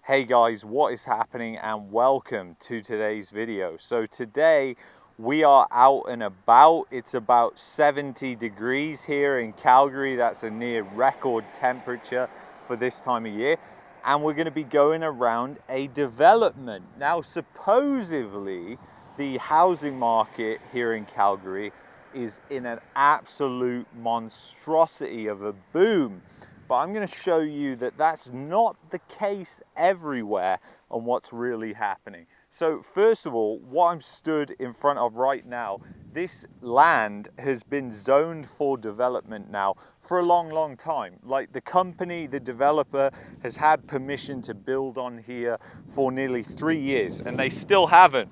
Hey guys, what is happening, and welcome to today's video. So today we are out and about. It's about 70 degrees here in Calgary. That's a near record temperature for this time of year. And we're going to be going around a development. Now, supposedly the housing market here in Calgary is in an absolute monstrosity of a boom. But I'm going to show you that that's not the case everywhere and what's really happening. So first of all, what I'm stood in front of right now, this land has been zoned for development now for a long time. Like, the company, the developer, has had permission to build on here for nearly 3 years and they still haven't.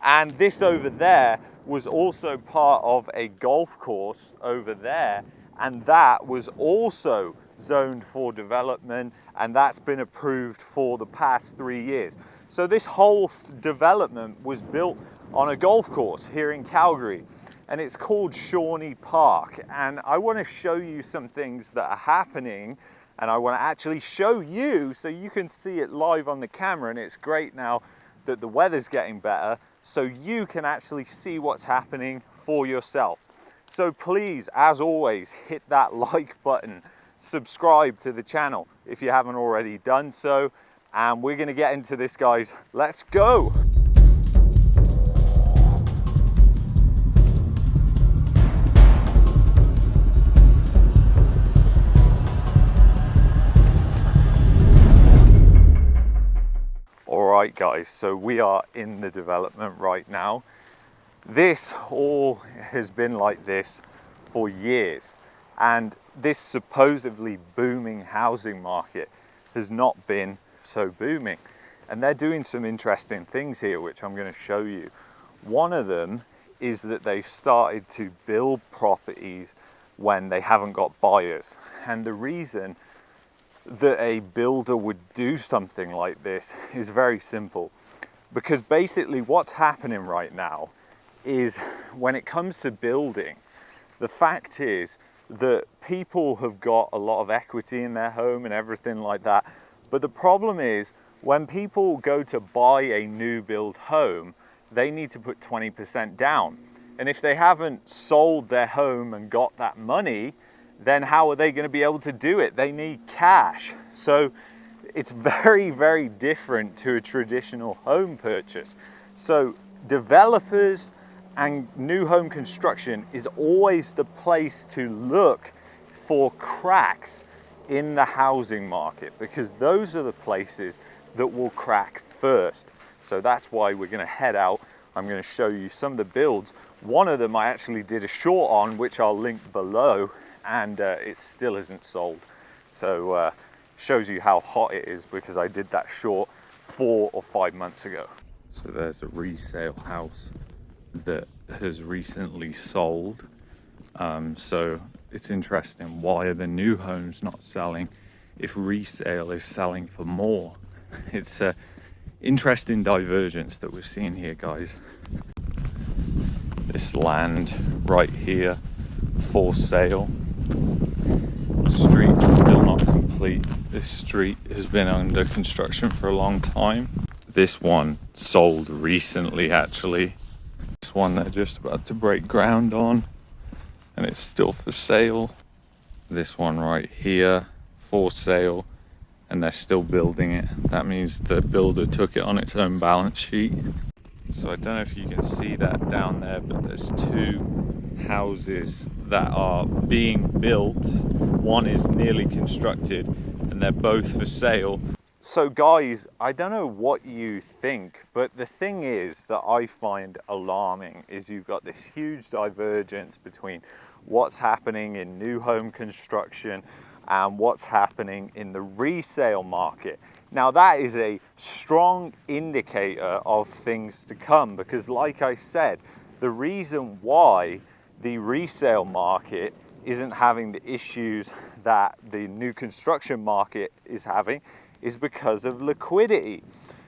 And this over there was also part of a golf course over there, and that was also zoned for development, and that's been approved for the past 3 years. So this whole development was built on a golf course here in Calgary, and it's called Shawnee Park. And I want to show you some things that are happening, and I want to actually show you so you can see it live on the camera. And it's great now that the weather's getting better, so you can actually see what's happening for yourself. So please, as always, hit that like button, subscribe to the channel if you haven't already done so, and we're going to get into this, guys. Let's go. Alright guys, so we are in the development right now. This all has been like this for years, and this supposedly booming housing market has not been so booming. And they're doing some interesting things here, which I'm going to show you. One of them is that they've started to build properties when they haven't got buyers. And the reason that a builder would do something like this is very simple. Because basically what's happening right now is, when it comes to building, the fact is that people have got a lot of equity in their home and everything like that. But the problem is, when people go to buy a new build home, they need to put 20% down. And if they haven't sold their home and got that money, then how are they going to be able to do it? They need cash. So it's very different to a traditional home purchase. So developers and new home construction is always the place to look for cracks in the housing market, because those are the places that will crack first. So that's why we're going to head out. I'm going to show you some of the builds. One of them I actually did a short on, which I'll link below, and it still isn't sold. So shows you how hot it is, because I did that short 4 or 5 months ago. So there's a resale house that has recently sold. So it's interesting, why are the new homes not selling if resale is selling for more? It's a interesting divergence that we're seeing here, guys. This land right here for sale. The street's still not complete. This street has been under construction for a long time. This one sold recently, actually. This one they're just about to break ground on, and it's still for sale. This one right here for sale, and they're still building it. That means the builder took it on its own balance sheet. So I don't know if you can see that down there, but there's 2 houses that are being built. One is nearly constructed, and they're both for sale. So guys, I don't know what you think, but the thing is that I find alarming is you've got this huge divergence between what's happening in new home construction and what's happening in the resale market. Now, that is a strong indicator of things to come, because like I said, the reason why the resale market isn't having the issues that the new construction market is having is because of liquidity.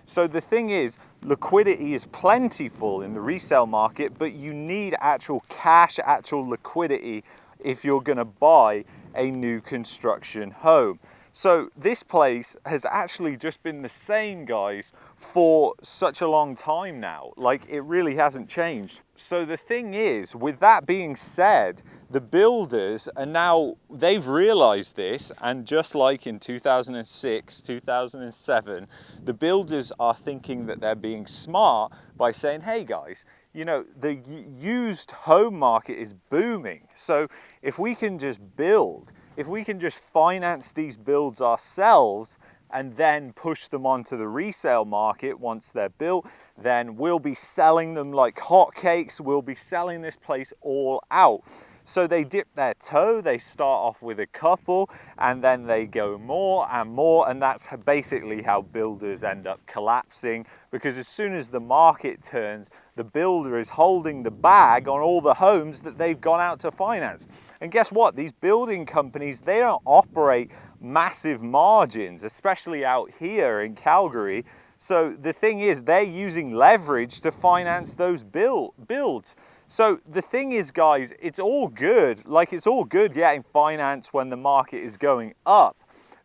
So the thing is, liquidity is plentiful in the resale market, but you need actual cash, actual liquidity if you're going to buy a new construction home. So this place has actually just been the same, guys, for such a long time now. Like, it really hasn't changed. So the thing is, with that being said, the builders are now, they've realized this, and just like in 2006, 2007, the builders are thinking that they're being smart by saying, hey guys, you know, the used home market is booming. So if we can just build, if we can just finance these builds ourselves and then push them onto the resale market once they're built, then we'll be selling them like hotcakes. We'll be selling this place all out. So they dip their toe, they start off with a couple, and then they go more and more, and that's basically how builders end up collapsing, because as soon as the market turns, the builder is holding the bag on all the homes that they've gone out to finance. And guess what? These building companies, they don't operate massive margins, especially out here in Calgary. So the thing is, they're using leverage to finance those builds. So the thing is, guys, it's all good. Like, it's all good getting finance when the market is going up.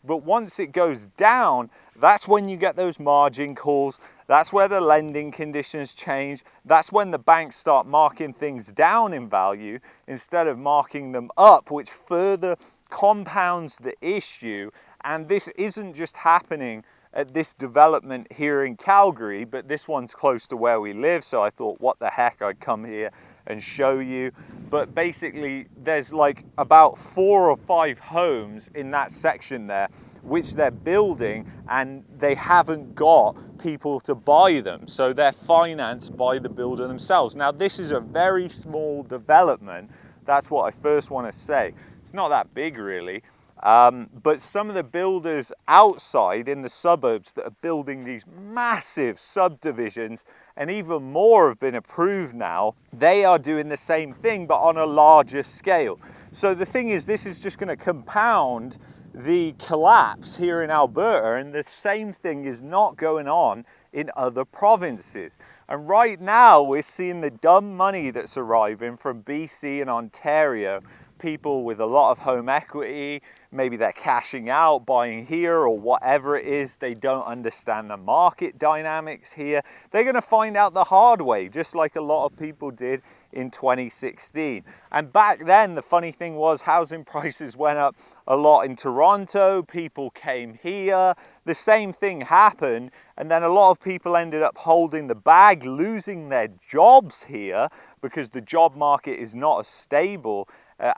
But once it goes down, that's when you get those margin calls. That's where the lending conditions change. That's when the banks start marking things down in value instead of marking them up, which further compounds the issue. And this isn't just happening at this development here in Calgary, but this one's close to where we live. So I thought, what the heck, I'd come here and show you. But basically, there's like about 4 or 5 homes in that section there which they're building, and they haven't got people to buy them, so they're financed by the builder themselves. Now, this is a very small development. That's what I first want to say. It's not that big really, but some of the builders outside in the suburbs that are building these massive subdivisions, and even more have been approved now, they are doing the same thing but on a larger scale. So the thing is, this is just going to compound the collapse here in Alberta, and the same thing is not going on in other provinces. And right now we're seeing the dumb money that's arriving from BC and Ontario, people with a lot of home equity, maybe they're cashing out, buying here or whatever it is. They don't understand the market dynamics here. They're going to find out the hard way, just like a lot of people did in 2016. And back then, the funny thing was, housing prices went up a lot in Toronto. People came here. The same thing happened. And then a lot of people ended up holding the bag, losing their jobs here because the job market is not as stable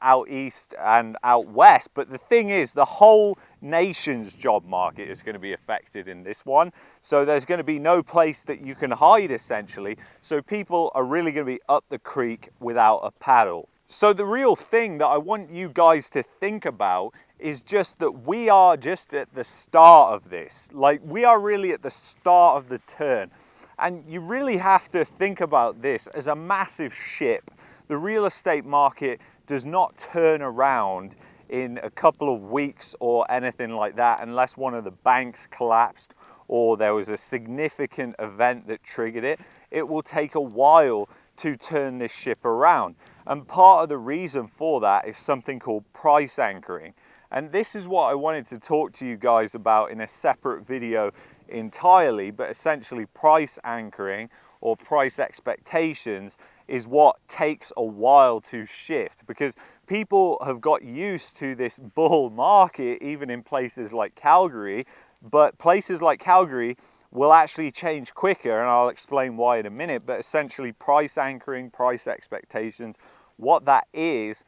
out east and out west. But the thing is, the whole nation's job market is going to be affected in this one. So there's going to be no place that you can hide, essentially. So people are really going to be up the creek without a paddle. So the real thing that I want you guys to think about is just that we are just at the start of this. Like, we are really at the start of the turn. And you really have to think about this as a massive ship. The real estate market does not turn around in a couple of weeks or anything like that, unless one of the banks collapsed or there was a significant event that triggered it. It will take a while to turn this ship around. And part of the reason for that is something called price anchoring. And this is what I wanted to talk to you guys about in a separate video entirely, but essentially price anchoring or price expectations is what takes a while to shift, because people have got used to this bull market even in places like Calgary, but places like Calgary will actually change quicker, and I'll explain why in a minute. But essentially, price anchoring, price expectations, what that is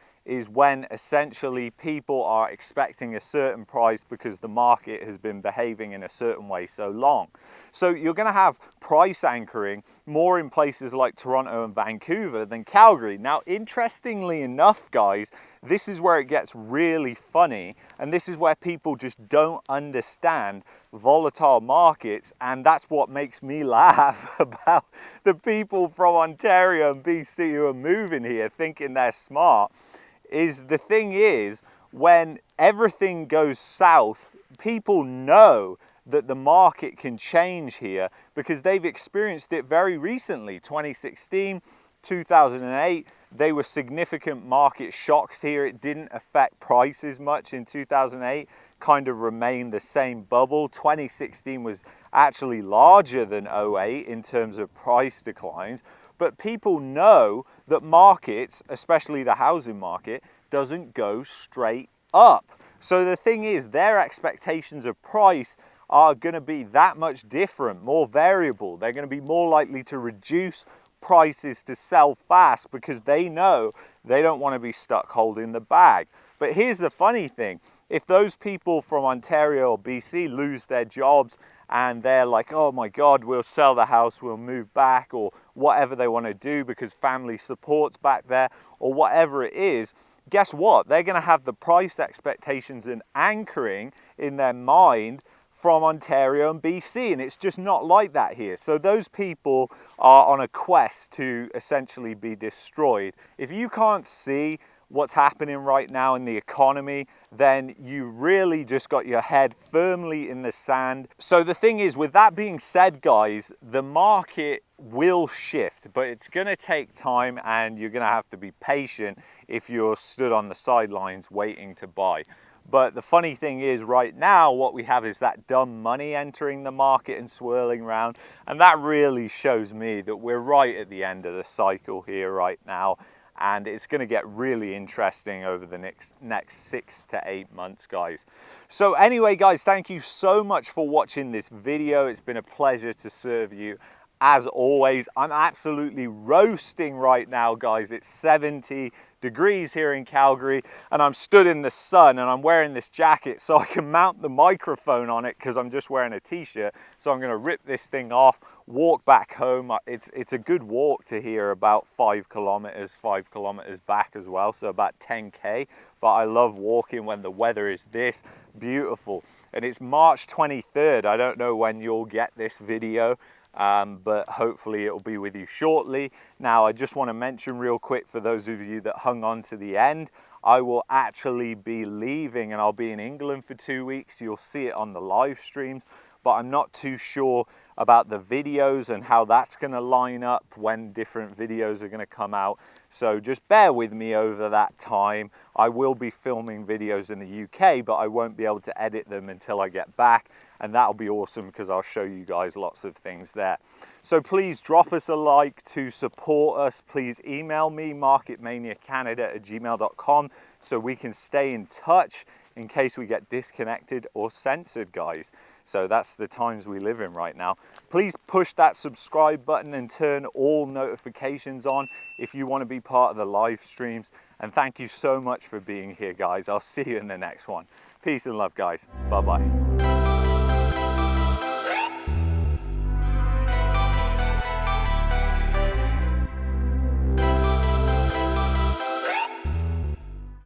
when essentially people are expecting a certain price because the market has been behaving in a certain way so long. So you're going to have price anchoring more in places like Toronto and Vancouver than Calgary. Now, interestingly enough, guys, this is where it gets really funny, and this is where people just don't understand volatile markets, and that's what makes me laugh about the people from Ontario and BC who are moving here thinking they're smart. Is the thing is, when everything goes south, people know that the market can change here because they've experienced it very recently. 2016, 2008, they were significant market shocks here. It didn't affect prices much in 2008. kind of remained the same bubble. 2016 was actually larger than '08 in terms of price declines, but people know that markets, especially the housing market, doesn't go straight up. So the thing is, their expectations of price are going to be that much different, more variable. They're going to be more likely to reduce prices to sell fast because they know they don't want to be stuck holding the bag. But here's the funny thing. If those people from Ontario or BC lose their jobs and they're like, oh my God, we'll sell the house, we'll move back, or whatever they want to do because family support's back there, or whatever it is, guess what? They're going to have the price expectations and anchoring in their mind from Ontario and BC, and it's just not like that here. So those people are on a quest to essentially be destroyed. If you can't see what's happening right now in the economy, then you really just got your head firmly in the sand. So the thing is, with that being said, guys, the market will shift, but it's going to take time and you're going to have to be patient if you're stood on the sidelines waiting to buy. But the funny thing is, right now, what we have is that dumb money entering the market and swirling around. And that really shows me that we're right at the end of the cycle here right now. And it's going to get really interesting over the next 6 to 8 months, guys. So anyway, guys, thank you so much for watching this video. It's been a pleasure to serve you. As always, I'm absolutely roasting right now, guys. It's 70 degrees here in Calgary and I'm stood in the sun and I'm wearing this jacket so I can mount the microphone on it because I'm just wearing a t-shirt. So I'm going to rip this thing off, walk back home. It's a good walk to here, about 5 kilometers back as well, so about 10k. But I love walking when the weather is this beautiful. And it's March 23rd. I don't know when you'll get this video, but hopefully it will be with you shortly. Now, I just want to mention real quick for those of you that hung on to the end, I will actually be leaving and I'll be in England for 2 weeks. You'll see it on the live streams, but I'm not too sure about the videos and how that's going to line up, when different videos are going to come out. So just bear with me over that time. I will be filming videos in the UK, but I won't be able to edit them until I get back. And that'll be awesome because I'll show you guys lots of things there. So please drop us a like to support us. Please email me, marketmaniacanada@gmail.com, so we can stay in touch in case we get disconnected or censored, guys. So that's the times we live in right now. Please push that subscribe button and turn all notifications on if you want to be part of the live streams. And thank you so much for being here, guys. I'll see you in the next one. Peace and love, guys. Bye-bye.